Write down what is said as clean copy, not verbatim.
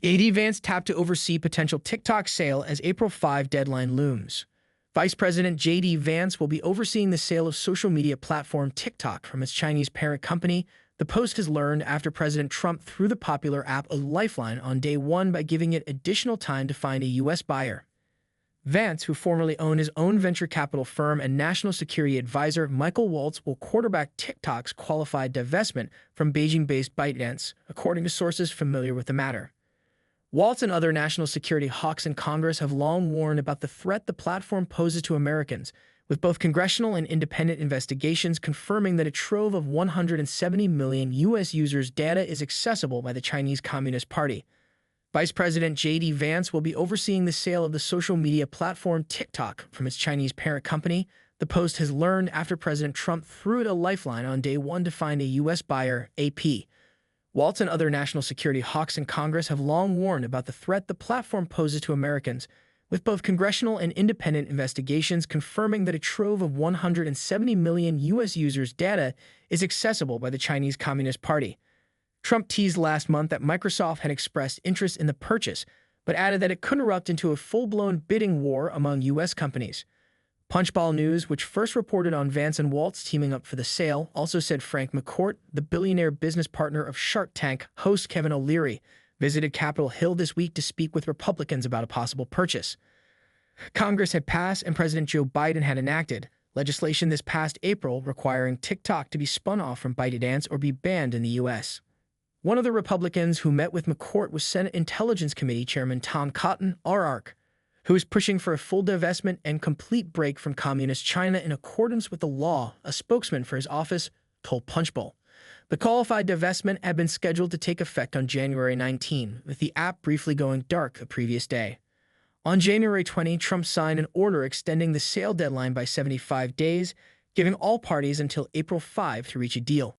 Vance tapped to oversee potential TikTok sale as April 5 deadline looms. Vice President Vance will be overseeing the sale of social media platform TikTok from its Chinese parent company. The Post has learned after President Trump threw the popular app a lifeline on day one by giving it additional time to find a U.S. buyer. Vance, who formerly owned his own venture capital firm and national security advisor Michael Waltz, will quarterback TikTok's qualified divestment from Beijing-based ByteDance, according to sources familiar with the matter. Waltz and other national security hawks in Congress have long warned about the threat the platform poses to Americans, with both congressional and independent investigations confirming that a trove of 170 million U.S. users' data is accessible by the Chinese Communist Party. Vice President Vance will be overseeing the sale of the social media platform TikTok from its Chinese parent company. The Post has learned after President Trump threw it a lifeline on day one to find a U.S. buyer, AP. Waltz and other national security hawks in Congress have long warned about the threat the platform poses to Americans, with both congressional and independent investigations confirming that a trove of 170 million U.S. users' data is accessible by the Chinese Communist Party. Trump teased last month that Microsoft had expressed interest in the purchase, but added that it could erupt into a full-blown bidding war among U.S. companies. Punchbowl News, which first reported on Vance and Waltz teaming up for the sale, also said Frank McCourt, the billionaire business partner of Shark Tank host Kevin O'Leary, visited Capitol Hill this week to speak with Republicans about a possible purchase. Congress had passed and President Joe Biden had enacted legislation this past April requiring TikTok to be spun off from ByteDance or be banned in the U.S. One of the Republicans who met with McCourt was Senate Intelligence Committee Chairman Tom Cotton, RR, who is pushing for a full divestment and complete break from Communist China in accordance with the law, a spokesman for his office told Punchbowl. The qualified divestment had been scheduled to take effect on January 19, with the app briefly going dark the previous day. On January 20, Trump signed an order extending the sale deadline by 75 days, giving all parties until April 5 to reach a deal.